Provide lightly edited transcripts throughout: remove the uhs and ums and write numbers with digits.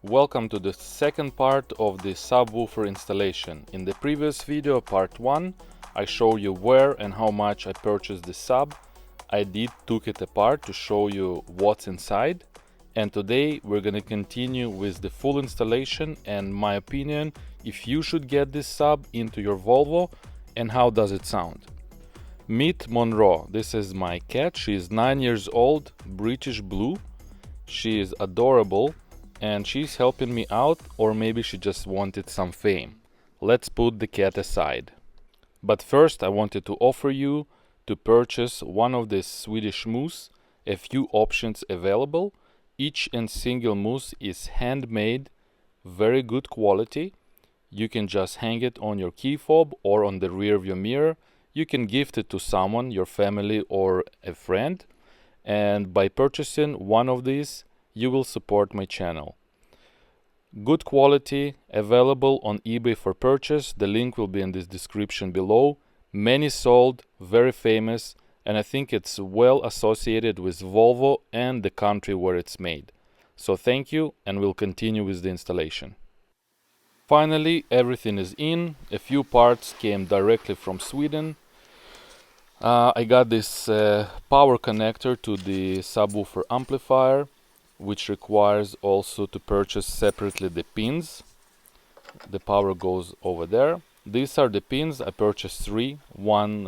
Welcome to the second part of the subwoofer installation. In the previous video, part 1, I showed you where and how much I purchased the sub. I took it apart to show you what's inside. And today we're gonna continue with the full installation and my opinion if you should get this sub into your Volvo and how does it sound. Meet Monroe. This is my cat. She is 9 years old, British blue. She is adorable. And she's helping me out, or maybe she just wanted some fame. Let's put the cat aside. But first I wanted to offer you to purchase one of these Swedish moose, a few options available. Each and single moose is handmade, very good quality. You can just hang it on your key fob or on the rear view mirror. You can gift it to someone, your family or a friend. And by purchasing one of these, you will support my channel. Good quality, available on eBay for purchase. The link will be in this description below. Many sold, very famous, and I think it's well associated with Volvo and the country where it's made. So thank you, and we'll continue with the installation. Finally, everything is in. A few parts came directly from Sweden. I got this power connector to the subwoofer amplifier, which requires also to purchase separately the pins. The power goes over there. These are the pins. I purchased 3, one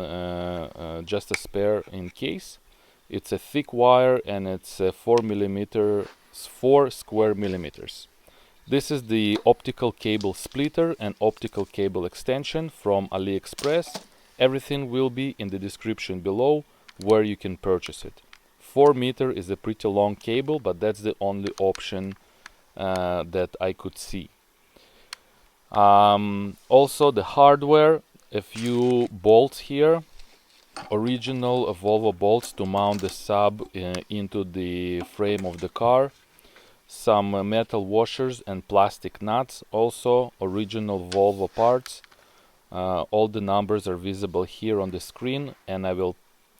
just a spare in case. It's a thick wire and it's 4 square millimeters. This is the optical cable splitter and optical cable extension from AliExpress. Everything will be in the description below where you can purchase it. 4 meter is a pretty long cable, but that's the only option that I could see. Also the hardware, a few bolts here, original Volvo bolts to mount the sub into the frame of the car, some metal washers and plastic nuts, also original Volvo parts. All the numbers are visible here on the screen, and I will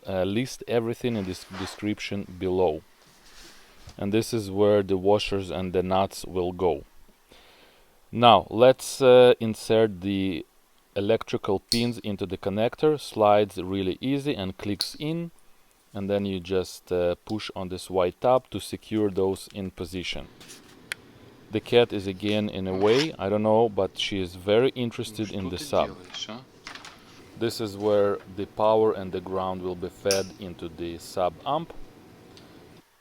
list everything in this description below. And this is where the washers and the nuts will go. Now let's insert the electrical pins into the connector. Slides really easy and clicks in, and then you just push on this white tab to secure those in position. The cat is again in a way, I don't know, but she is very interested in the sub. This is where the power and the ground will be fed into the sub amp.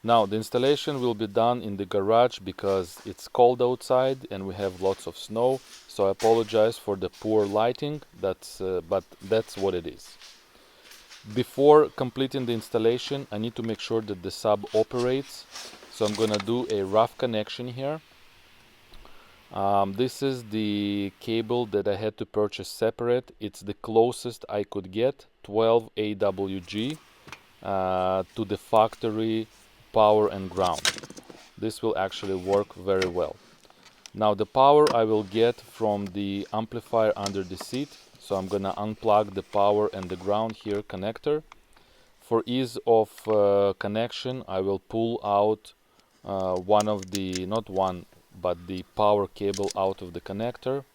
Now the installation will be done in the garage because it's cold outside and we have lots of snow, so I apologize for the poor lighting, but that's what it is. Before completing the installation, I need to make sure that the sub operates, so I'm gonna do a rough connection here. This is the cable that I had to purchase separate. It's the closest I could get, 12 AWG to the factory power and ground. This will actually work very well. Now the power I will get from the amplifier under the seat, so I'm gonna unplug the power and the ground here connector. For ease of connection, I will pull out but the power cable out of the connector.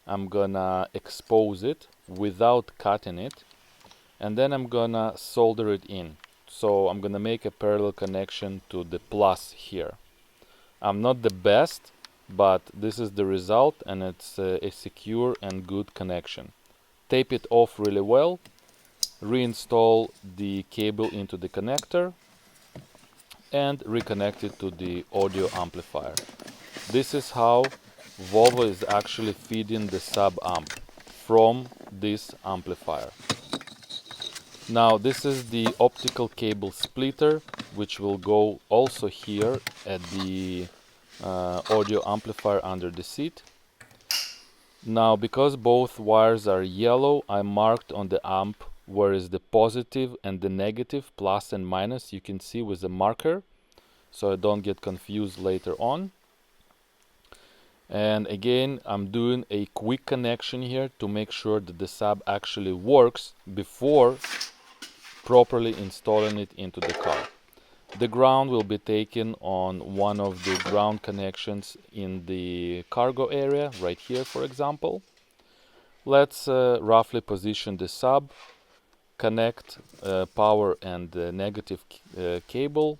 I'm gonna expose it without cutting it, and then I'm gonna solder it in. So I'm gonna make a parallel connection to the plus here. I'm not the best, but this is the result, and it's a secure and good connection. Tape it off really well, reinstall the cable into the connector, and reconnect it to the audio amplifier. This is how Volvo is actually feeding the sub amp, from this amplifier. Now this is the optical cable splitter, which will go also here at the audio amplifier under the seat. Now because both wires are yellow, I marked on the amp where is the positive and the negative, plus and minus, you can see with a marker, so I don't get confused later on. And again, I'm doing a quick connection here to make sure that the sub actually works before properly installing it into the car. The ground will be taken on one of the ground connections in the cargo area, right here for example. Let's roughly position the sub, connect power and negative cable.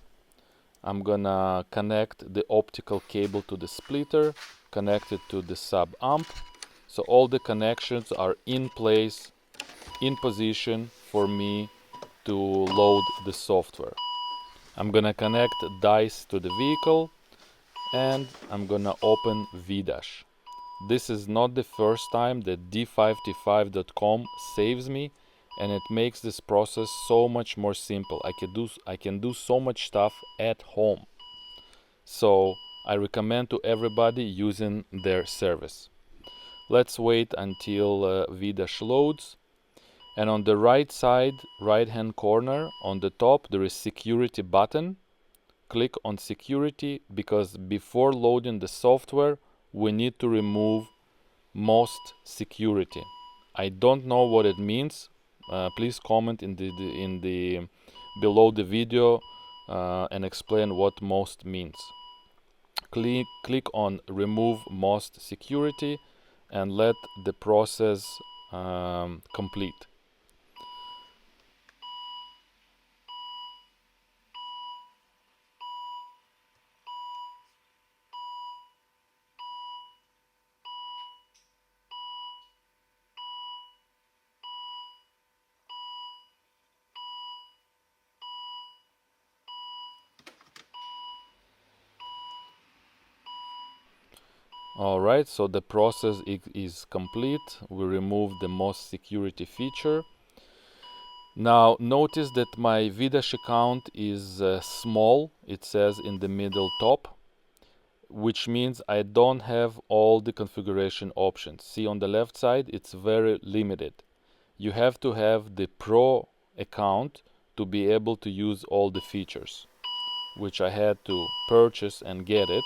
I'm gonna connect the optical cable to the splitter, connect it to the sub amp. So all the connections are in place, in position for me to load the software. I'm gonna connect DICE to the vehicle and I'm gonna open VDash. This is not the first time that d5t5.com saves me, and it makes this process so much more simple. I can do so much stuff at home. So I recommend to everybody using their service. Let's wait until VDash loads. And on the right side, right hand corner, on the top, there is security button. Click on security because before loading the software, we need to remove most security. I don't know what it means. Please comment in the below the video and explain what most means. Click on remove most security and let the process complete. Alright, so the process is complete. We remove the most security feature. Now notice that my VDash account is small. It says in the middle top, which means I don't have all the configuration options. See on the left side, it's very limited. You have to have the Pro account to be able to use all the features, which I had to purchase and get it.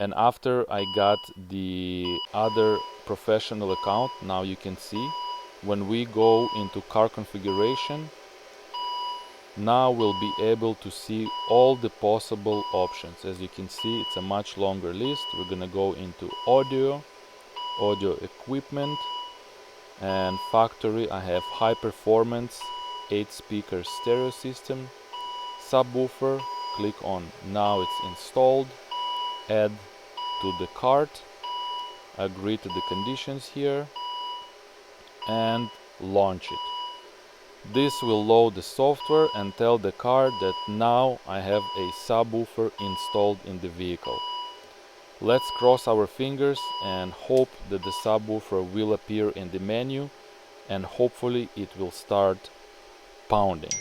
And after I got the other professional account, now you can see when we go into car configuration, now we'll be able to see all the possible options. As you can see, it's a much longer list. We're gonna go into audio equipment, and factory. I have high performance 8 speaker stereo system, subwoofer. Click on now it's installed, add to the cart, agree to the conditions here and launch it. This will load the software and tell the car that now I have a subwoofer installed in the vehicle. Let's cross our fingers and hope that the subwoofer will appear in the menu and hopefully it will start pounding.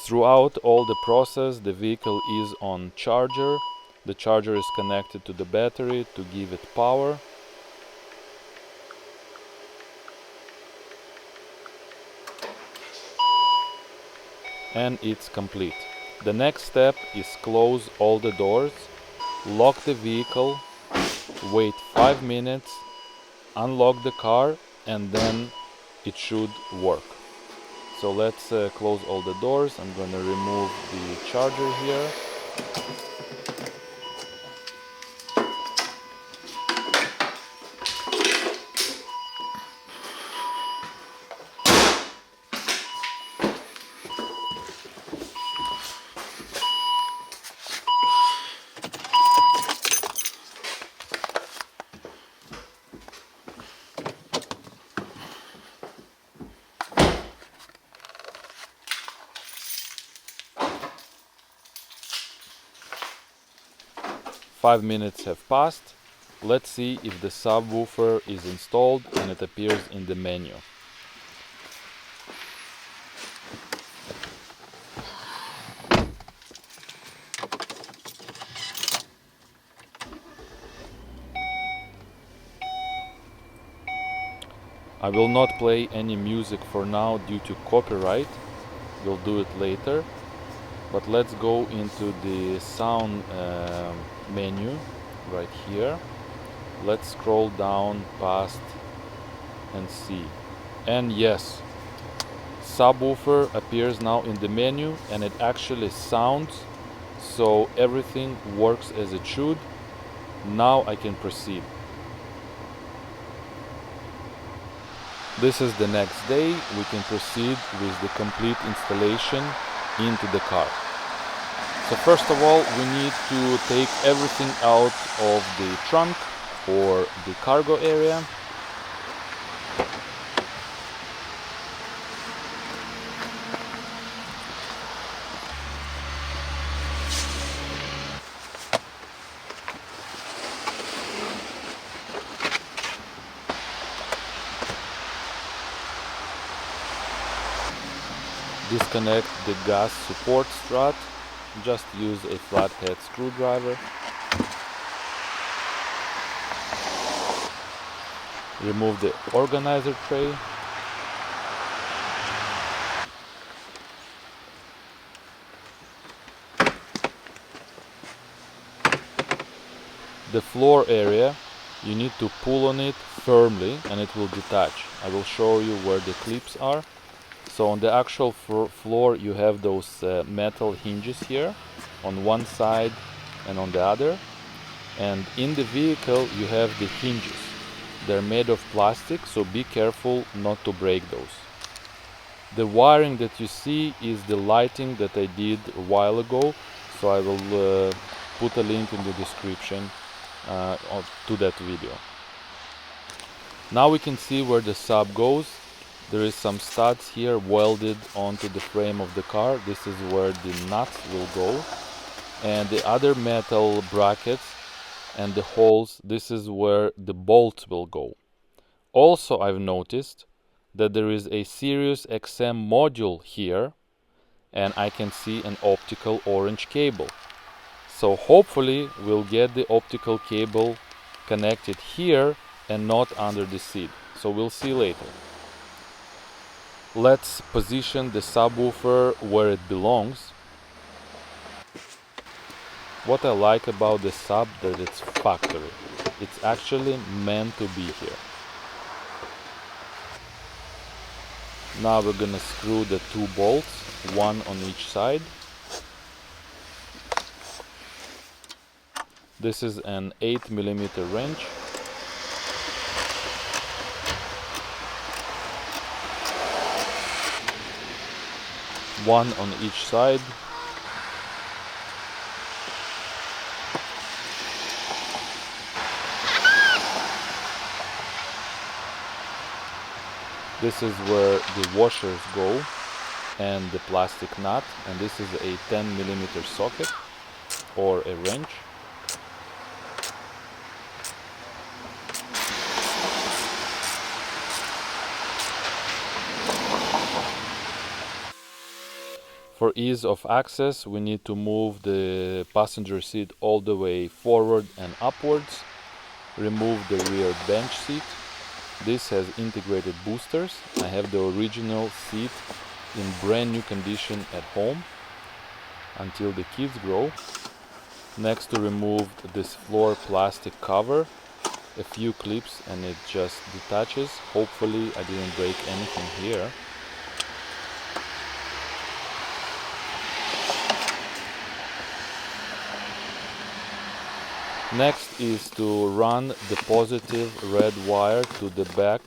Throughout all the process, the vehicle is on charger. The charger is connected to the battery to give it power. And it's complete. The next step is close all the doors, lock the vehicle, wait 5 minutes, unlock the car, and then it should work. So let's close all the doors. I'm going to remove the charger here. Five minutes have passed. Let's see if the subwoofer is installed and it appears in the menu. I will not play any music for now due to copyright. We'll do it later. But let's go into the sound menu right here. Let's scroll down past and see. And yes, subwoofer appears now in the menu, and it actually sounds, so everything works as it should. Now I can proceed. This is the next day. We can proceed with the complete installation into the car. So first of all, we need to take everything out of the trunk or the cargo area. Disconnect the gas support strut. Just use a flathead screwdriver. Remove the organizer tray. The floor area, you need to pull on it firmly and it will detach. I will show you where the clips are. So on the actual floor you have those metal hinges here on one side and on the other. And in the vehicle you have the hinges. They're made of plastic, so be careful not to break those. The wiring that you see is the lighting that I did a while ago, so I will put a link in the description to that video. Now we can see where the sub goes. There is some studs here welded onto the frame of the car. This is where the nuts will go, and the other metal brackets and the holes, this is where the bolts will go. Also, I've noticed that there is a Sirius XM module here, and I can see an optical orange cable. So hopefully we'll get the optical cable connected here and not under the seat. So we'll see later. Let's position the subwoofer where it belongs. What I like about the sub, that it's factory. It's actually meant to be here. Now we're gonna screw the two bolts, one on each side. This is an 8mm wrench. One on each side. This is where the washers go and the plastic nut, and this is a 10mm socket or a wrench. For ease of access, we need to move the passenger seat all the way forward and upwards. Remove the rear bench seat. This has integrated boosters. I have the original seat in brand new condition at home until the kids grow. Next, to remove this floor plastic cover, a few clips and it just detaches. Hopefully I didn't break anything here. Next is to run the positive red wire to the back,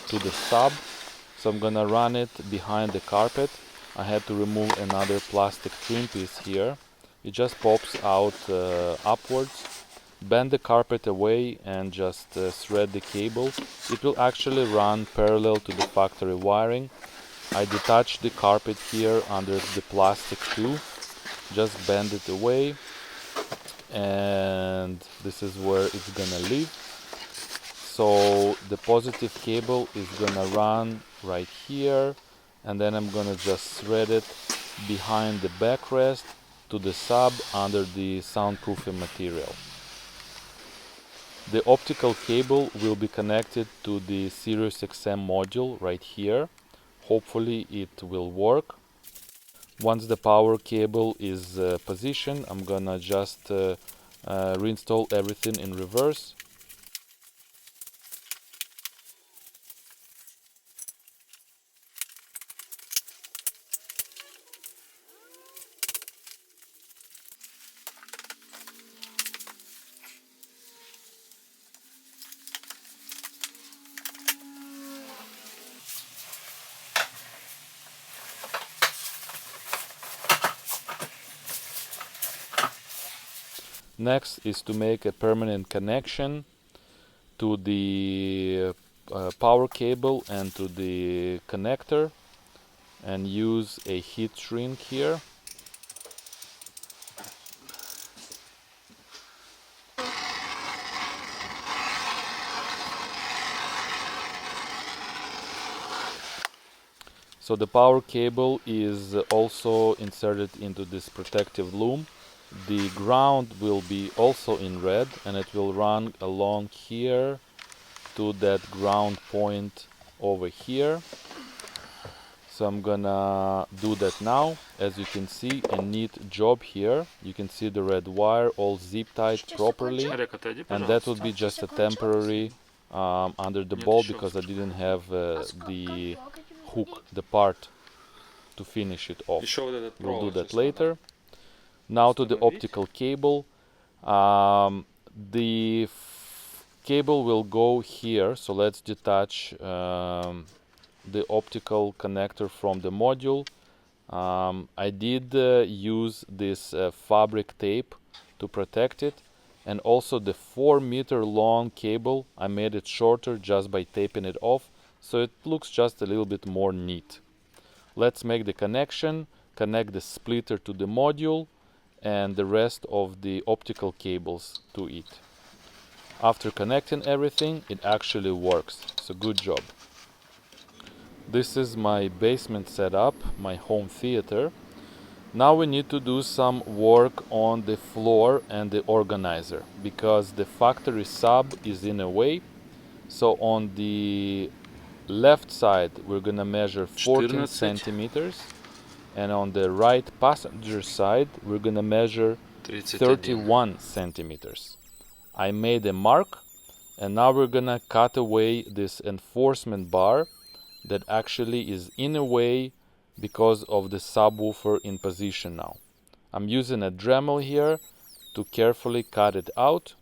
to the sub. So I'm gonna run it behind the carpet. I had to remove another plastic trim piece here. It just pops out upwards. Bend the carpet away and just thread the cable. It will actually run parallel to the factory wiring. I detached the carpet here under the plastic too. Just bend it away. And this is where it's gonna live. So the positive cable is gonna run right here, and then I'm gonna just thread it behind the backrest to the sub under the soundproofing material. The optical cable will be connected to the Sirius XM module right here. Hopefully it will work. Once the power cable is positioned, I'm gonna just reinstall everything in reverse. Next is to make a permanent connection to the power cable and to the connector, and use a heat shrink here. So the power cable is also inserted into this protective loom. The ground will be also in red, and it will run along here to that ground point over here. So I'm gonna do that now. As you can see, a neat job here. You can see the red wire all zip tied properly, and that would be just a temporary under the bolt because I didn't have the hook, the part to finish it off. We'll do that later. Now to the optical cable. The cable will go here, so let's detach the optical connector from the module. I did use this fabric tape to protect it, and also the 4-meter long cable, I made it shorter just by taping it off, so it looks just a little bit more neat. Let's make the connection, connect the splitter to the module and the rest of the optical cables to it. After connecting everything, it actually works, so good job. This is my basement setup, my home theater. Now we need to do some work on the floor and the organizer, because the factory sub is in a way. So on the left side we're gonna measure 14 centimeters, and on the right passenger side we're gonna measure 31 centimeters. I made a mark, and now we're gonna cut away this enforcement bar that actually is in a way because of the subwoofer in position now. I'm using a Dremel here to carefully cut it out.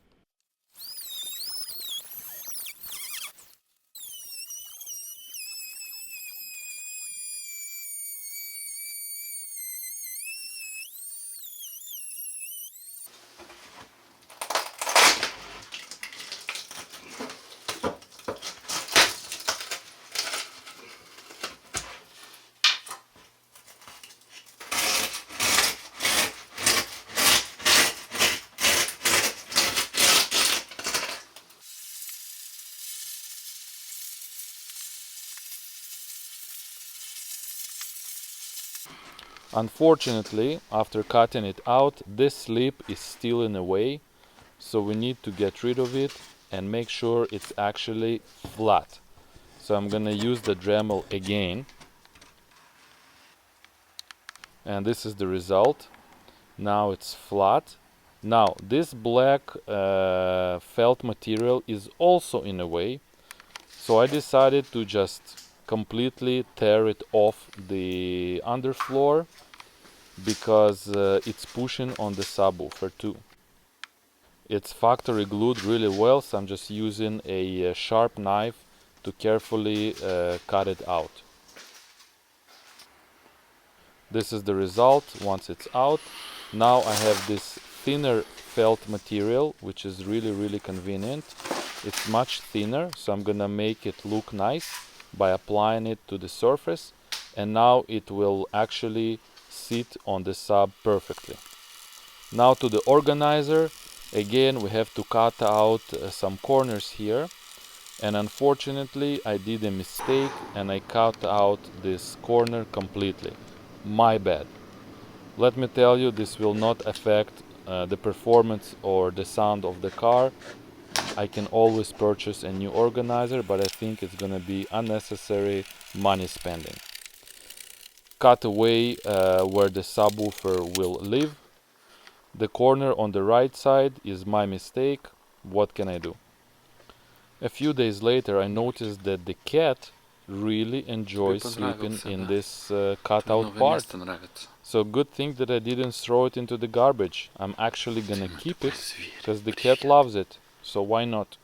Unfortunately, after cutting it out, this slip is still in the way, so we need to get rid of it and make sure it's actually flat. So I'm gonna use the Dremel again, and this is the result. Now it's flat. Now this black felt material is also in a way, so I decided to just completely tear it off the underfloor, because it's pushing on the subwoofer too. It's factory glued really well, so I'm just using a sharp knife to carefully cut it out. This is the result once it's out. Now I have this thinner felt material, which is really convenient. It's much thinner, so I'm gonna make it look nice by applying it to the surface, and now it will actually sit on the sub perfectly. Now to the organizer. Again, we have to cut out some corners here, and unfortunately I did a mistake and I cut out this corner completely. My bad. Let me tell you, this will not affect the performance or the sound of the car. I can always purchase a new organizer, but I think it's gonna be unnecessary money spending. Cut away where the subwoofer will live. The corner on the right side is my mistake. What can I do? A few days later I noticed that the cat really enjoys sleeping in this cutout part. So good thing that I didn't throw it into the garbage. I'm actually gonna keep it because the cat loves it. So why not?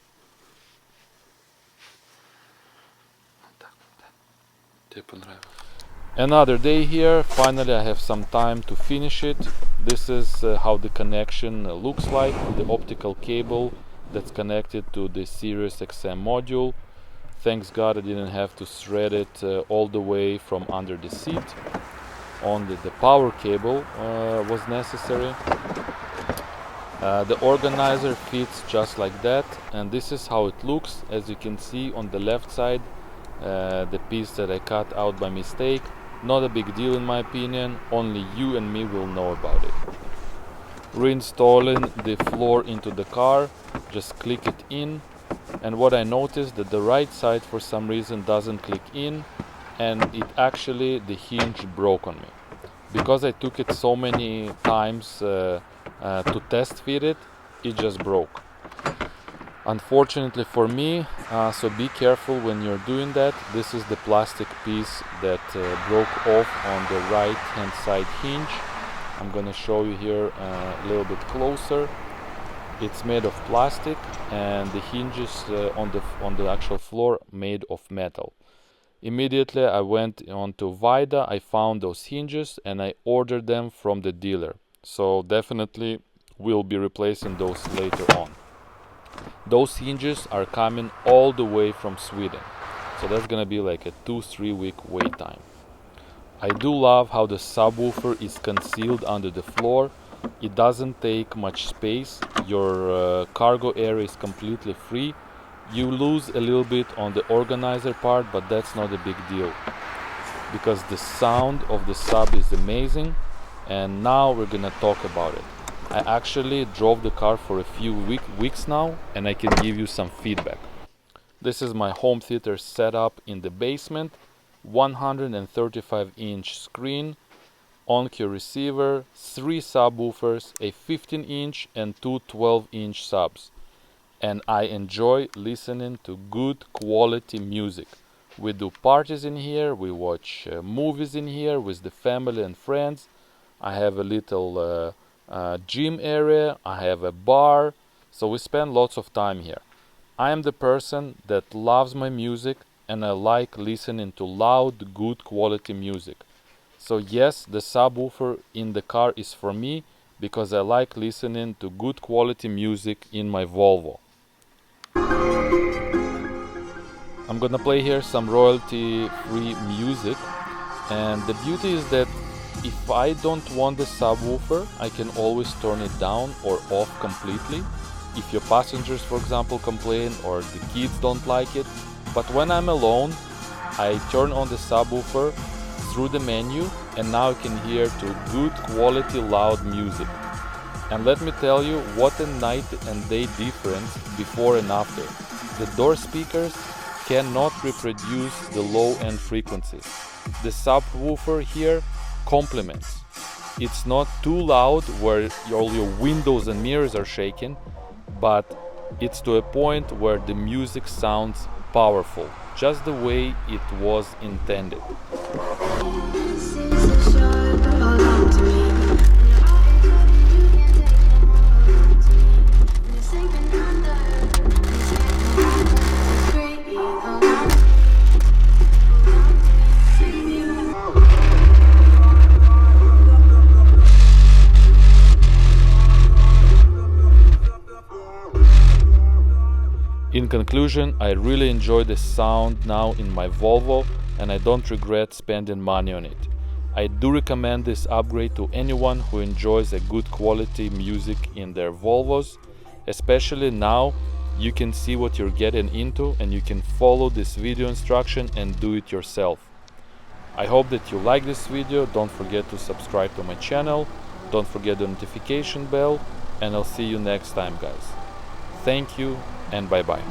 Another day here. Finally I have some time to finish it. This is how the connection looks like, the optical cable that's connected to the Sirius XM module. Thanks God I didn't have to thread it all the way from under the seat. Only the power cable was necessary. The organizer fits just like that, and this is how it looks. As you can see on the left side, the piece that I cut out by mistake. Not a big deal in my opinion, only you and me will know about it. Reinstalling the floor into the car, just click it in, and what I noticed that the right side for some reason doesn't click in, and it actually, the hinge broke on me. Because I took it so many times to test fit it, it just broke. Unfortunately for me, so be careful when you're doing that. This is the plastic piece that broke off on the right hand side hinge. I'm gonna show you here a little bit closer. It's made of plastic, and the hinges on the actual floor made of metal. Immediately I went onto Vida, I found those hinges and I ordered them from the dealer. So definitely we'll be replacing those later on. Those hinges are coming all the way from Sweden. So that's gonna be like a 2-3 week wait time. I do love how the subwoofer is concealed under the floor. It doesn't take much space. Your cargo area is completely free. You lose a little bit on the organizer part, but that's not a big deal because the sound of the sub is amazing, and now we're gonna talk about it. I actually drove the car for a few weeks now, and I can give you some feedback. This is my home theater setup in the basement. 135-inch screen, on-cue receiver, 3 subwoofers, a 15-inch and 2 12-inch subs. And I enjoy listening to good quality music. We do parties in here, we watch movies in here with the family and friends. I have a little gym area, I have a bar, so we spend lots of time here. I am the person that loves my music, and I like listening to loud, good quality music. So yes, the subwoofer in the car is for me because I like listening to good quality music in my Volvo. I'm gonna play here some royalty-free music, and the beauty is that if I don't want the subwoofer, I can always turn it down or off completely. If your passengers, for example, complain or the kids don't like it. But when I'm alone, I turn on the subwoofer through the menu, and now I can hear to good quality loud music. And let me tell you what a night and day difference before and after. The door speakers cannot reproduce the low-end frequencies. The subwoofer here complements. It's not too loud where all your windows and mirrors are shaking, but it's to a point where the music sounds powerful, just the way it was intended. In conclusion, I really enjoy the sound now in my Volvo, and I don't regret spending money on it. I do recommend this upgrade to anyone who enjoys a good quality music in their Volvos. Especially now, you can see what you're getting into and you can follow this video instruction and do it yourself. I hope that you like this video. Don't forget to subscribe to my channel. Don't forget the notification bell, and I'll see you next time, guys. Thank you and bye-bye.